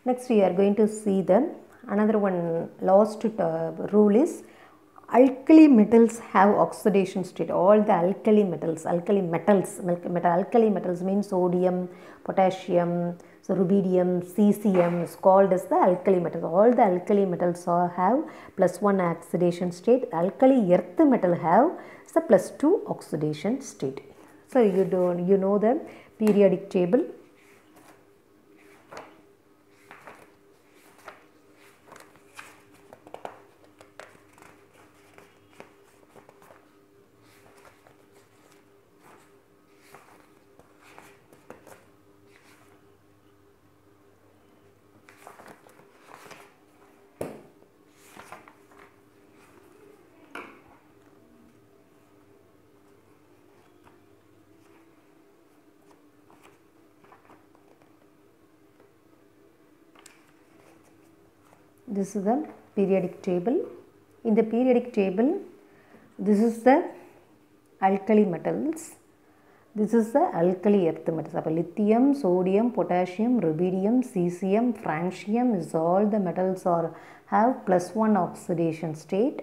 Next we are going to see the another one last rule is alkali metals have oxidation state. All the alkali metals means sodium, potassium, so rubidium, cesium is called as the alkali metals. All the alkali metals have +1 oxidation state. Alkali earth metal have the +2 oxidation state. So you know the periodic table. This is the periodic table. In the periodic table, this is the alkali metals. This is the alkali earth metals. So, lithium, sodium, potassium, rubidium, cesium, francium is all the metals have +1 oxidation state.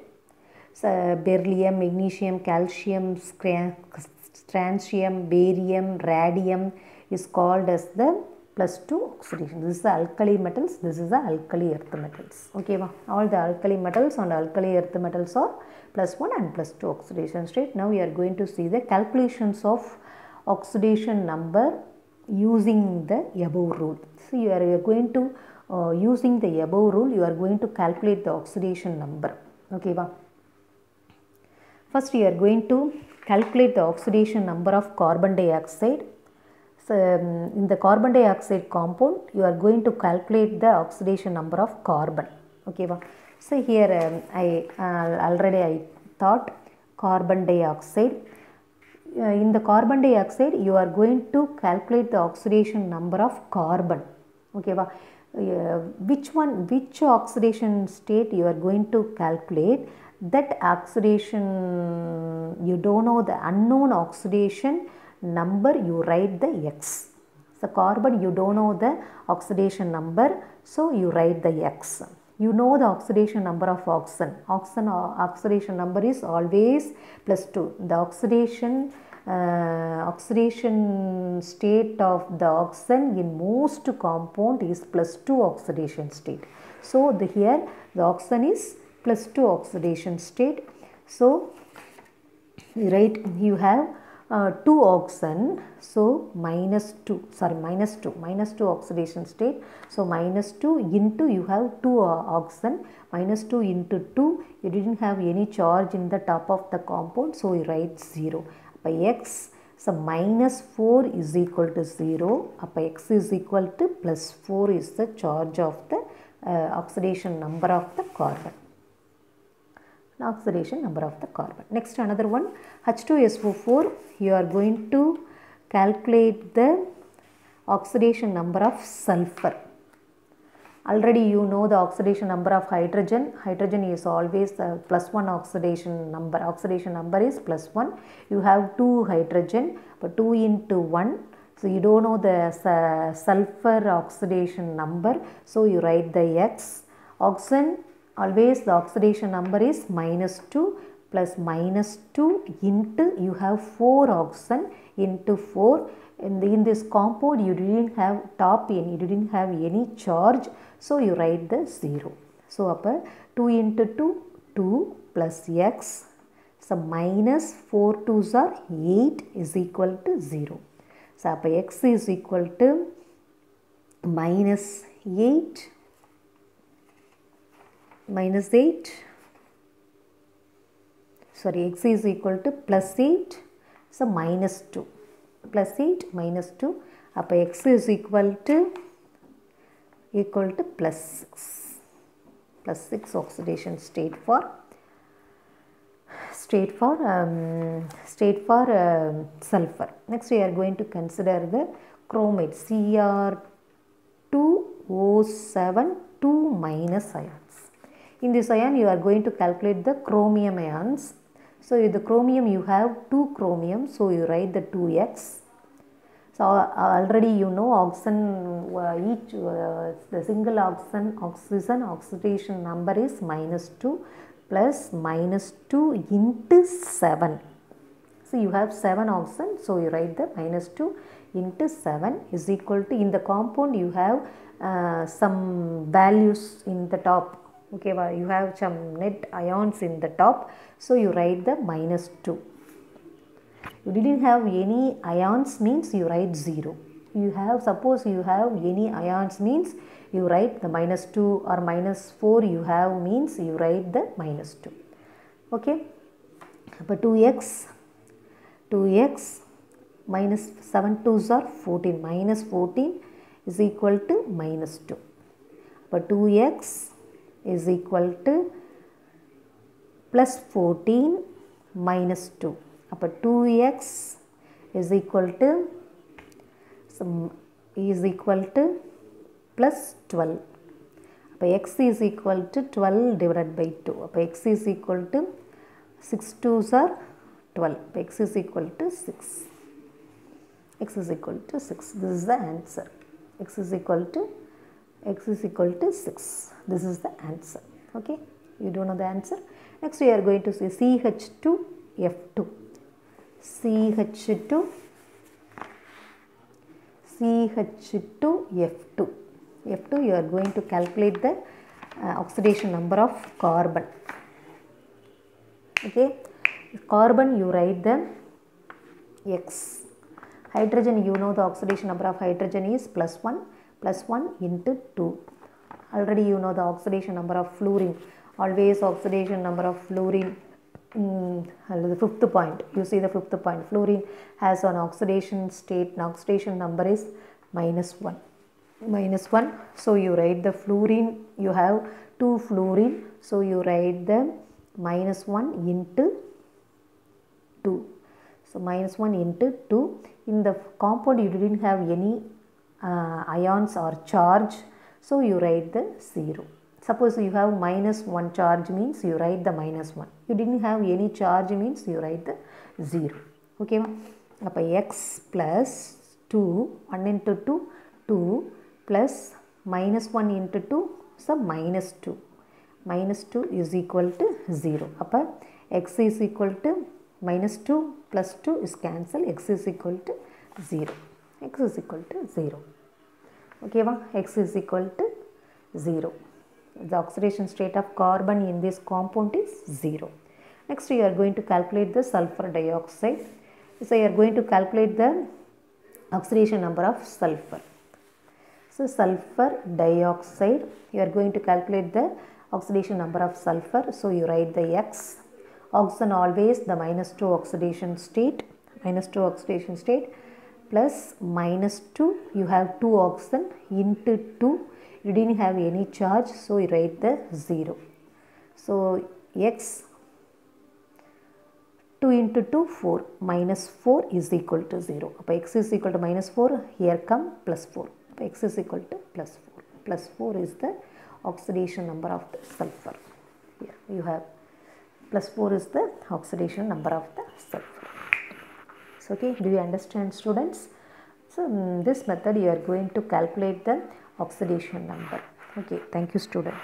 So, beryllium, magnesium, calcium, strontium, barium, radium is called as the +2 oxidation. This is the alkali metals. This is the alkali earth metals. Okay, all the alkali metals and alkali earth metals are +1 and +2 oxidation state. Now we are going to see the calculations of oxidation number using the above rule. So you are going to using the above rule, you are going to calculate the oxidation number. Okay, first we are going to calculate the oxidation number of carbon dioxide. So, in the carbon dioxide compound, you are going to calculate the oxidation number of carbon. Okay, so here I thought carbon dioxide. In the carbon dioxide, you are going to calculate the oxidation number of carbon. Okay, which oxidation state you are going to calculate? That oxidation, you don't know the unknown oxidation number, you write the X. So carbon, you don't know the oxidation number, so you write the X. You know the oxidation number of oxygen. Oxidation number is always +2. The oxidation state of the oxygen in most compound is +2 oxidation state. So here the oxygen is +2 oxidation state. So you have 2 oxygen, so -2 oxidation state. So -2 into you have 2 oxygen, -2 into 2, you didn't have any charge in the top of the compound, so you write 0. By X, so -4 is equal to 0, by X is equal to +4 is the charge of the oxidation number of the carbon. Oxidation number of the carbon. Next, another one, H2SO4, you are going to calculate the oxidation number of sulfur. Already you know the oxidation number of hydrogen. Hydrogen is always +1 oxidation number. Oxidation number is +1. You have 2 hydrogen, but 2 into 1. So you don't know the sulfur oxidation number, so you write the X. Oxygen, always the oxidation number is -2 plus -2 into you have 4 oxygen into 4. In this compound you didn't have you didn't have any charge, so you write the 0. So upper 2 into 2, 2 plus X, so -4 2s are 8 is equal to 0. So upper X is equal to -8 sorry, X is equal to +8, so -2, +8 -2, up X is equal to +6 oxidation state for sulfur. Next we are going to consider the chromate, Cr2O7 2- ions. In this ion you are going to calculate the chromium ions. So in the chromium you have 2 chromium, so you write the 2x. So already you know the single oxygen oxidation number is -2 plus -2 into 7. So you have 7 oxygen, so you write the -2 into 7 is equal to, in the compound you have some values in the top. Okay, you have some net ions in the top, so you write the -2. You didn't have any ions means you write 0. You have, suppose you have any ions means you write the -2, or -4 you have means you write the -2. Okay, but 2x minus 7 2s are 14, minus 14 is equal to -2. But 2x is equal to plus 14 minus 2. But 2x is equal to plus 12. X is equal to 12 divided by 2. X is equal to 6 2s are 12. X is equal to 6. X is equal to 6. This is the answer. X is equal to 6. This is the answer. Okay, you don't know the answer. Next we are going to see CH2F2. CH2F2. F2, you are going to calculate the oxidation number of carbon. Okay, carbon you write the X. Hydrogen, you know the oxidation number of hydrogen is +1 into 2. Already you know the oxidation number of fluorine. Always oxidation number of fluorine, the fifth point. You see the fifth point. Fluorine has an oxidation state, and oxidation number is -1. So you write the fluorine, you have 2 fluorine, so you write the -1 into 2. So -1 into 2. In the compound you didn't have any ions or charge, so you write the 0. Suppose you have -1 charge means you write the -1. You didn't have any charge means you write the 0. Okay, x plus 2, 1 into 2, 2 plus -1 into 2, so -2. -2 is equal to 0. X is equal to -2 plus 2 is cancelled. X is equal to 0. X is equal to 0. Okay, X is equal to 0. The oxidation state of carbon in this compound is 0. Next we are going to calculate the sulfur dioxide. So you are going to calculate the oxidation number of sulfur. So sulfur dioxide, you are going to calculate the oxidation number of sulfur. So you write the X. Oxygen always the -2 oxidation state, plus -2, you have 2 oxygen into 2. You didn't have any charge, so you write the 0. So X 2 into 2, 4, -4 is equal to 0. X is equal to -4, here come +4. X is equal to +4. +4 is the oxidation number of the sulfur. Here you have +4 is the oxidation number of the sulfur. So, okay, do you understand, students? So in this method you are going to calculate the oxidation number. Okay, thank you, student.